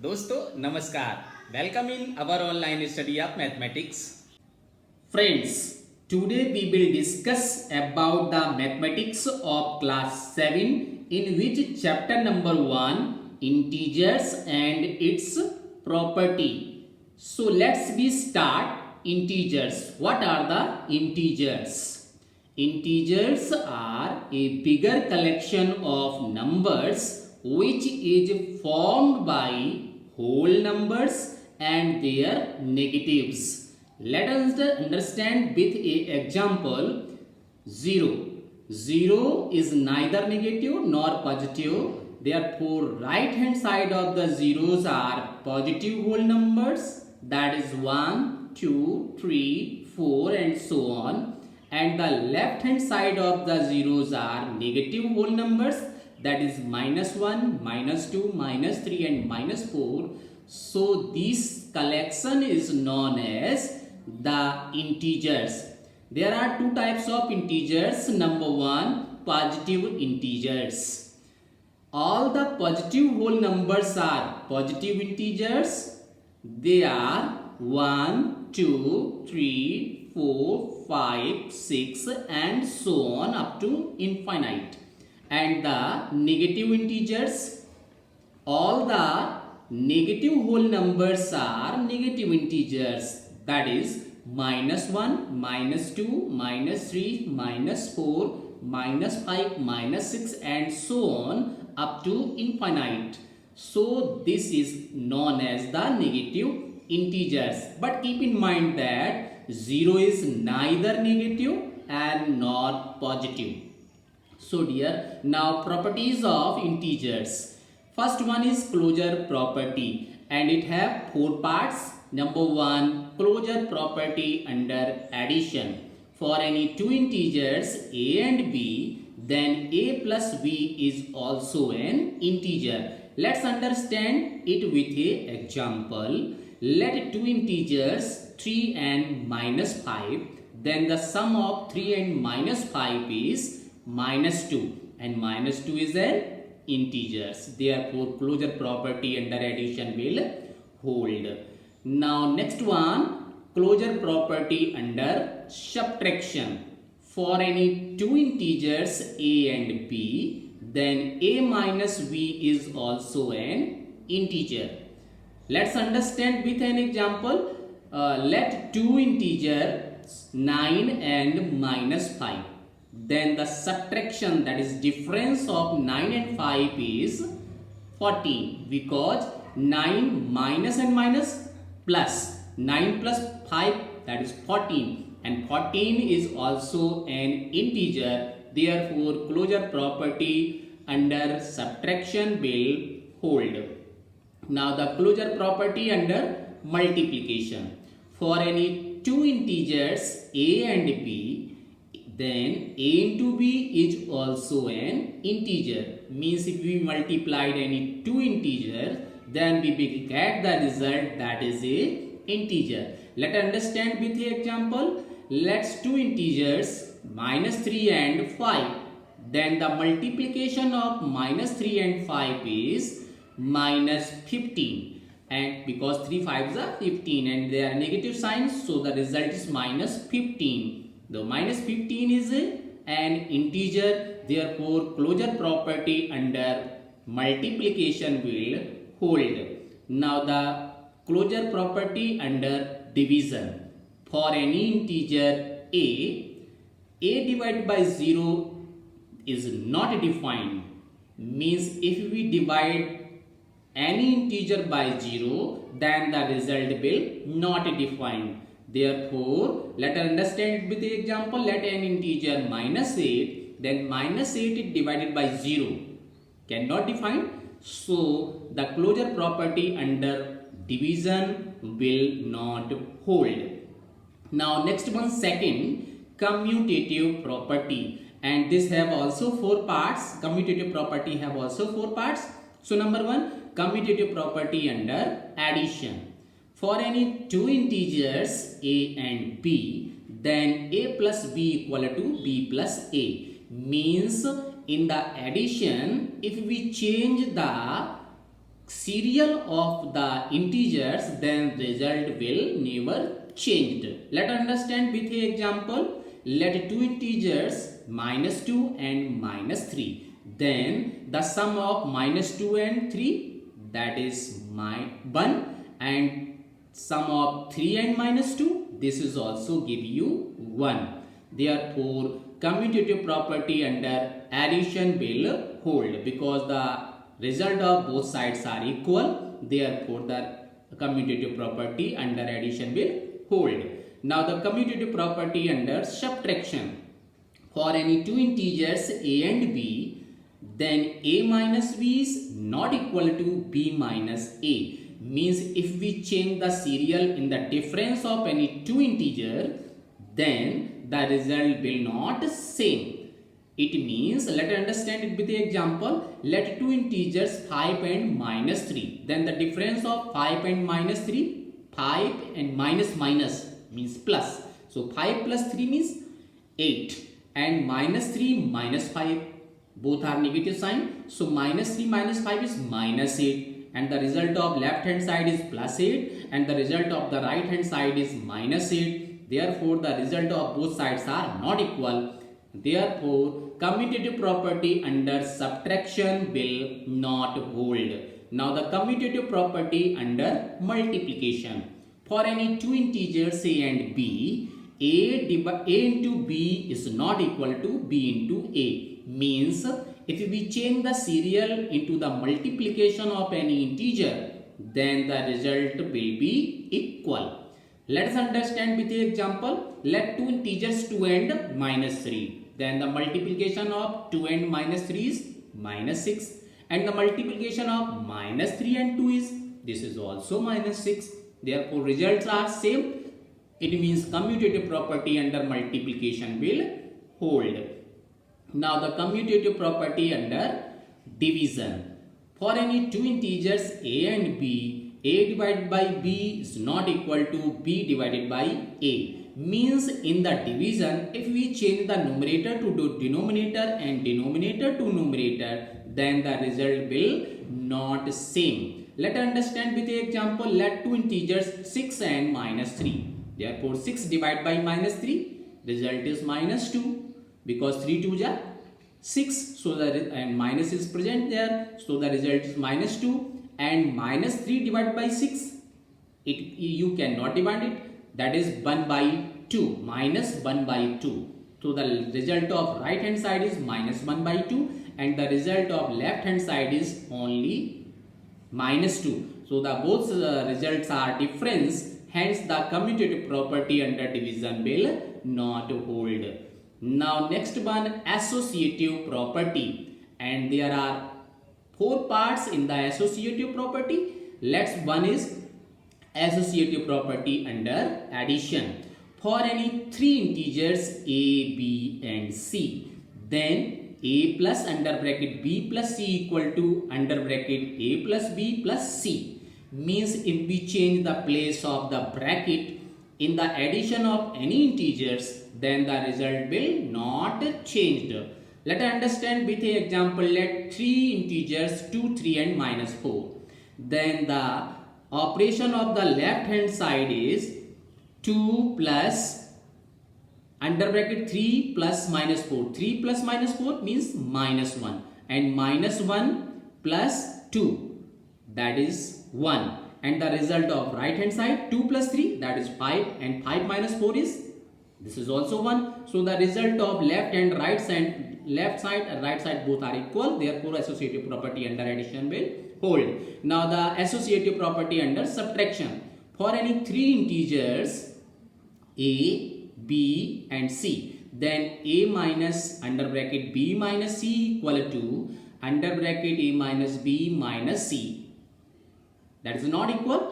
दोस्तों नमस्कार। Welcome in our online study of mathematics. Friends, today we will discuss about the mathematics of class 7 in which chapter number 1 integers and its property. So let's be start integers. What are the integers? Integers are a bigger collection of numbers which is formed by whole numbers and their negatives. Let us understand with a example. 0. 0 is neither negative nor positive. Therefore, right hand side of the zeros are positive whole numbers. That is 1, 2, 3, 4 and so on. And the left hand side of the zeros are negative whole numbers. That is -1, -2, -3 and -4. So this collection is known as the integers. There are two types of integers. Number 1, positive integers. All the positive whole numbers are positive integers. They are 1, 2, 3, 4, 5, 6 and so on up to infinite. And the negative integers, all the negative whole numbers are negative integers. That is -1, -2, -3, -4, -5, -6 and so on up to infinite. So this is known as the negative integers. But keep in mind that 0 is neither negative and nor positive. So dear, now properties of integers. First one is closure property and it have 4 parts. Number 1, closure property under addition. For any two integers a and b, then a plus b is also an integer. Let's understand it with a example. Let two integers 3 and -5, then the sum of 3 and -5 is -2 and -2 is an integers. Therefore closure property under addition will hold. Now next one, closure property under subtraction. For any two integers a and b, then a minus b is also an integer. Let's understand with an example. Let two integers 9 and -5. Then the subtraction, that is difference of 9 and 5 is 14, because 9 minus and minus plus 9 plus 5, that is 14, and 14 is also an integer. Therefore closure property under subtraction will hold. Now the closure property under multiplication. For any two integers a and b, then a into b is also an integer. Means if we multiplied any two integers, then we will get the result, that is a integer. Let's understand with the example. Let's two integers -3 and 5. Then the multiplication of -3 and 5 is -15. And because 3 5s are 15 and they are negative signs, so the result is -15. The -15 is an integer. Therefore closure property under multiplication will hold. Now the closure property under division. For any integer a divided by 0 is not defined. Means if we divide any integer by 0, then the result will not defined. Therefore let us understand with the example. Let an integer -8, then -8 is divided by 0, cannot define. So the closure property under division will not hold. Now next one, second, commutative property, and this have also 4 parts. Commutative property have also 4 parts. So number 1, commutative property under addition. For any two integers a and b, then a plus b equal to b plus a. Means in the addition, if we change the serial of the integers, then result will never changed. Let understand with a example. Let two integers -2 and -3. Then the sum of -2 and 3, that is 1, and sum of 3 and -2, this is also give you 1. Therefore commutative property under addition will hold, because the result of both sides are equal. Therefore the commutative property under addition will hold. Now the commutative property under subtraction. For any two integers a and b, then a minus b is not equal to b minus a. Means if we change the serial in the difference of any two integer, then the result will not same. It means, let us understand it with the example. Let two integers 5 and -3. Then the difference of 5 and -3, 5 and minus means plus. So 5 plus 3 means 8, and -3 -5, both are negative sign. So -3 -5 is -8, and the result of left hand side is +8, and the result of the right hand side is -8. Therefore the result of both sides are not equal. Therefore commutative property under subtraction will not hold. Now the commutative property under multiplication. For any two integers a and b, a into b is not equal to b into a. Means if we change the serial into the multiplication of any integer, then the result will be equal. Let us understand with the example. Let two integers 2 and -3. Then the multiplication of 2 and -3 is -6. And the multiplication of -3 and 2 is, this is also -6. Therefore results are same. It means commutative property under multiplication will hold. Now the commutative property under division. For any two integers a and b, a divided by b is not equal to b divided by a. Means in the division, if we change the numerator to denominator and denominator to numerator, then the result will not same. Let us understand with the example. Let two integers 6 and -3. Therefore 6 divided by -3, result is -2, because 3 2s are 6. So the and minus is present there, so the result is -2. And -3 divided by 6, you cannot divide it, that is 1 by 2, minus 1 by 2. So the result of right hand side is -1 by 2, and the result of left hand side is only -2. So the both results are difference. Hence the commutative property under division will not hold. Now next one, associative property, and there are 4 parts in the associative property. One is associative property under addition. For any 3 integers a, b and c, then a plus under bracket b plus c equal to under bracket a plus b plus c. Means if we change the place of the bracket in the addition of any integers, then the result will not change. Let us understand with an example. Let 3 integers 2, 3 and -4. Then the operation of the left hand side is 2 plus under bracket 3 plus -4. 3 plus -4 means -1, and -1 plus 2, that is 1. And the result of right hand side 2 plus 3, that is 5, and 5 minus 4 is, this is also 1. So the result of left and right side, and right side both are equal. Therefore associative property under addition will hold. Now the associative property under subtraction. For any 3 integers a, b and c, then a minus under bracket b minus c equal to under bracket a minus b minus c. That is not equal.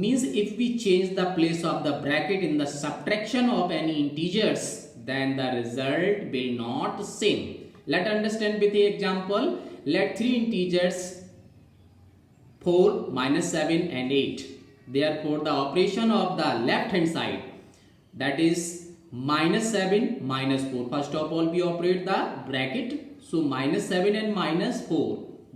Means if we change the place of the bracket in the subtraction of any integers, then the result will not same. Let understand with the example. Let 3 integers 4, -7 and 8. Therefore the operation of the left hand side, that is -7 -4. First of all we operate the bracket. So -7 and -4,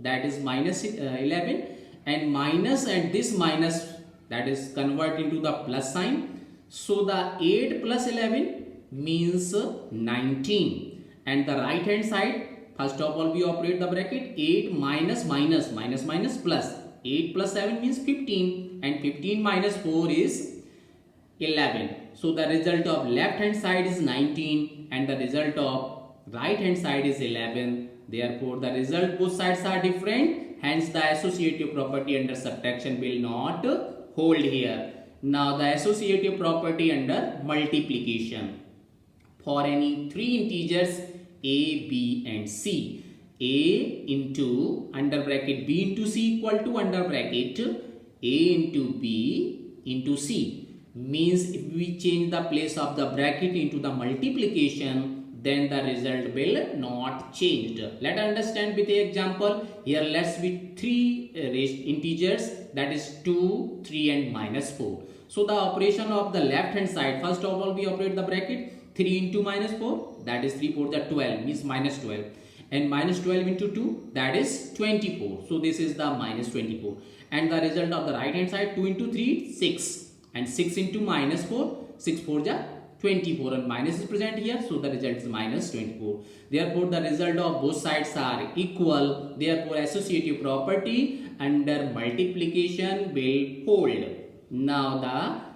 that is minus 11, and minus and this minus, that is convert into the plus sign. So the 8 plus 11 means 19, and the right hand side, first of all we operate the bracket. 8 minus minus, minus minus plus, 8 plus 7 means 15, and 15 minus 4 is 11. So the result of left hand side is 19 and the result of right hand side is 11. Therefore the result, both sides are different, hence the associative property under subtraction will not hold here. Now the associative property under multiplication. For any three integers a, b and c, a into under bracket b into c equal to under bracket a into b into c, means if we change the place of the bracket into the multiplication, then the result will not change. Let us understand with the example. Here let's be three integers, that is 2, 3 and minus 4. So the operation of the left hand side, first of all we operate the bracket. 3 into minus 4, that is 3 4 the 12, means minus 12, and minus 12 into 2, that is 24. So this is the minus 24, and the result of the right hand side, 2 into 3 6, and 6 into minus 4, 6 4 ja 24, and minus is present here, so the result is minus 24. Therefore the result of both sides are equal. Therefore associative property under multiplication will hold. Now the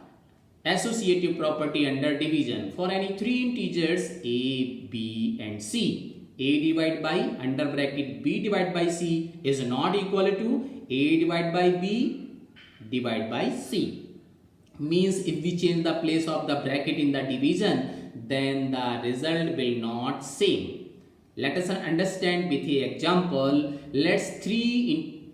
associative property under division. For any three integers a, b and c, a divided by under bracket b divided by c is not equal to a divided by b divided by c. Means if we change the place of the bracket in the division, then the result will not same. Let us understand with the example. Let's three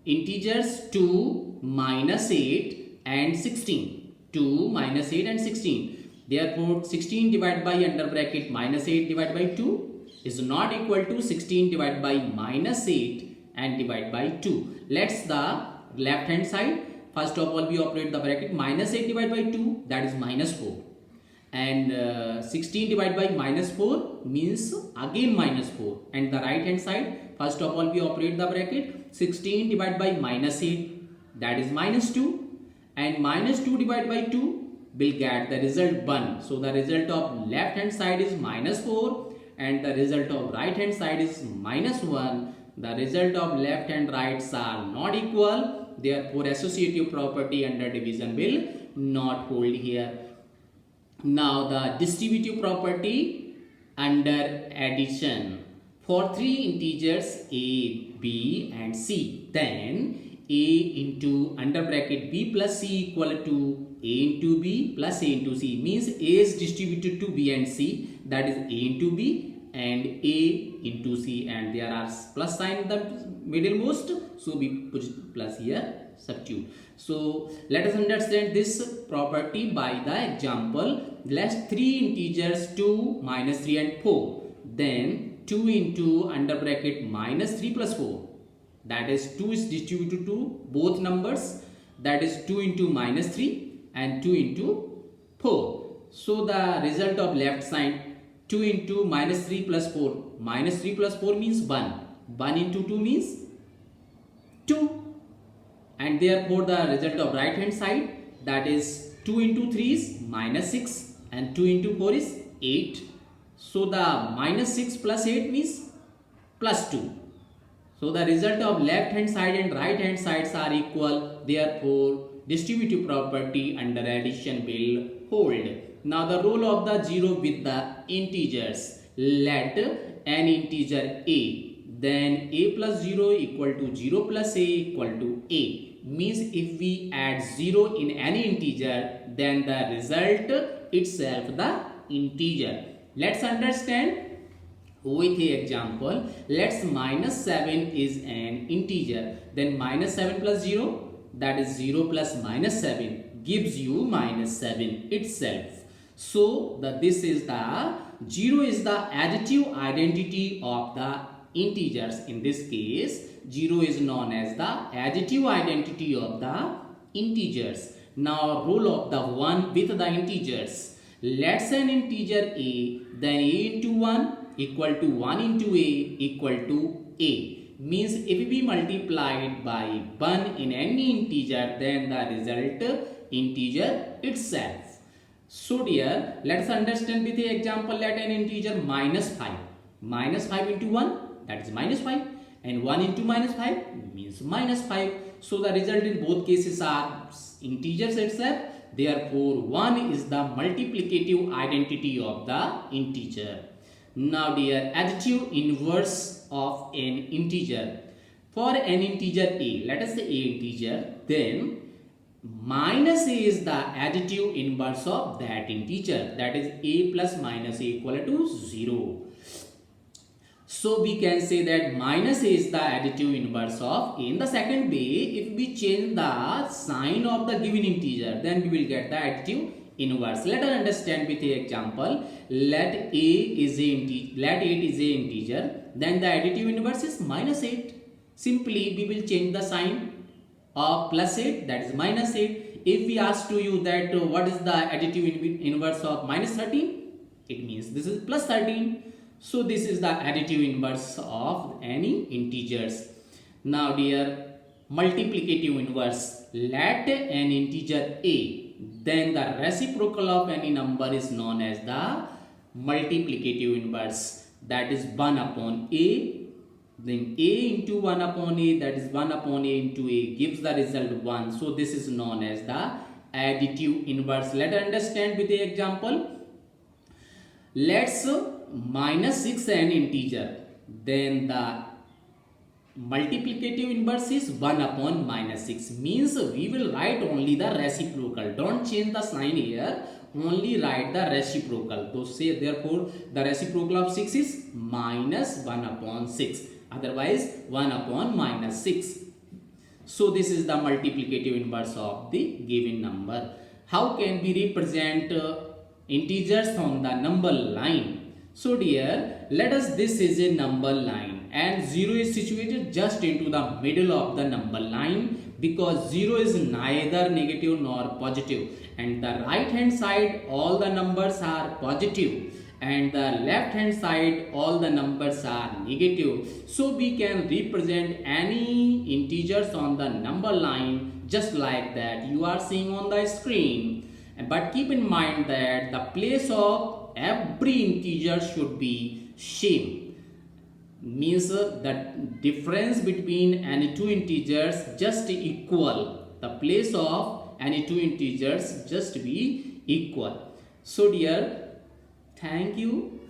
integers 2, minus 8 and 16. 2, minus 8 and 16. Therefore 16 divided by under bracket minus 8 divided by 2 is not equal to 16 divided by minus 8 and divided by 2. Let's the left hand side. First of all we operate the bracket. Minus 8 divided by 2, that is minus 4, and 16 divided by minus 4 means again minus 4, and the right hand side, first of all we operate the bracket. 16 divided by minus 8, that is minus 2, and minus 2 divided by 2 will get the result 1. So the result of left hand side is minus 4 and the result of right hand side is minus 1. The result of left and right are not equal. Therefore associative property under division will not hold here. Now the distributive property under addition. For three integers a, b and c, then a into under bracket b plus c equal to a into b plus a into c, means a is distributed to b and c, that is a into b and a into c, and there are plus sign in the middlemost, so we put plus here, substitute. So let us understand this property by the example. Let's three integers 2, minus 3 and 4, then 2 into under bracket minus 3 plus 4, that is 2 is distributed to both numbers, that is 2 into minus 3 and 2 into 4. So the result of left side, 2 into minus 3 plus 4, minus 3 plus 4 means 1, 1 into 2 means 2, and therefore the result of right hand side, that is 2 into 3 is minus 6 and 2 into 4 is 8. So the minus 6 plus 8 means plus 2. So the result of left hand side and right hand sides are equal. Therefore distributive property under addition will hold. Now the role of the 0 with the integers. Let an integer a, then a plus 0 equal to 0 plus a equal to a. Means if we add 0 in any integer, then the result itself the integer. Let's understand with the example. Let's minus 7 is an integer, then minus 7 plus 0, that is 0 plus minus 7 gives you minus 7 itself. So this is the 0 is the additive identity of the integers. In this case 0 is known as the additive identity of the integers. Now rule of the 1 with the integers. Let's an integer a, then a into 1 equal to 1 into a equal to a, means if we multiplied by 1 in any integer, then the result integer itself. So dear, let's understand with the example. Let an integer minus 5 into 1, that is minus 5, and 1 into minus 5 means minus 5. So the result in both cases are integers itself. Therefore 1 is the multiplicative identity of the integer. Now dear, additive inverse of an integer. For an integer a, let us say a integer, then minus a is the additive inverse of that integer, that is a plus minus a equal to 0. So we can say that minus a is the additive inverse of a. In the second way, if we change the sign of the given integer, then we will get the additive inverse. Let us understand with the example. Let 8 is a integer, then the additive inverse is minus 8. Simply we will change the sign of plus 8, that is minus 8. If we ask to you that what is the additive inverse of minus 13, it means this is plus 13. So this is the additive inverse of any integers. Now dear, multiplicative inverse. Let an integer a, then the reciprocal of any number is known as the multiplicative inverse, that is 1 upon a. Then a into 1 upon a, that is 1 upon a into a, gives the result 1. So this is known as the additive inverse. Let us understand with the example. Let's minus 6 an integer, then the multiplicative inverse is 1 upon minus 6, means we will write only the reciprocal. Don't change the sign here, only write the reciprocal. So say therefore the reciprocal of 6 is minus 1 upon 6, otherwise 1 upon minus 6. So this is the multiplicative inverse of the given number. How can we represent integers on the number line? So dear, let us, this is a number line and 0 is situated just into the middle of the number line, because 0 is neither negative nor positive, and the right hand side all the numbers are positive, and the left hand side all the numbers are negative. So we can represent any integers on the number line just like that you are seeing on the screen. But keep in mind that the place of every integer should be same, means the difference between any two integers just equal. The place of any two integers just be equal. So dear, thank you.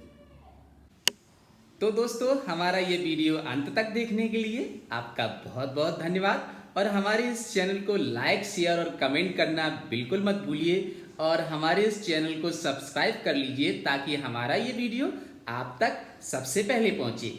तो दोस्तों, हमारा ये video अंत तक देखने के लिए आपका बहुत बहुत धन्यवाद, और हमारे इस चैनल को लाइक, शेयर और कमेंट करना बिल्कुल मत भूलिए, और हमारे इस चैनल को सब्सक्राइब कर लीजिए ताकि हमारा ये वीडियो आप तक सबसे पहले पहुंचे।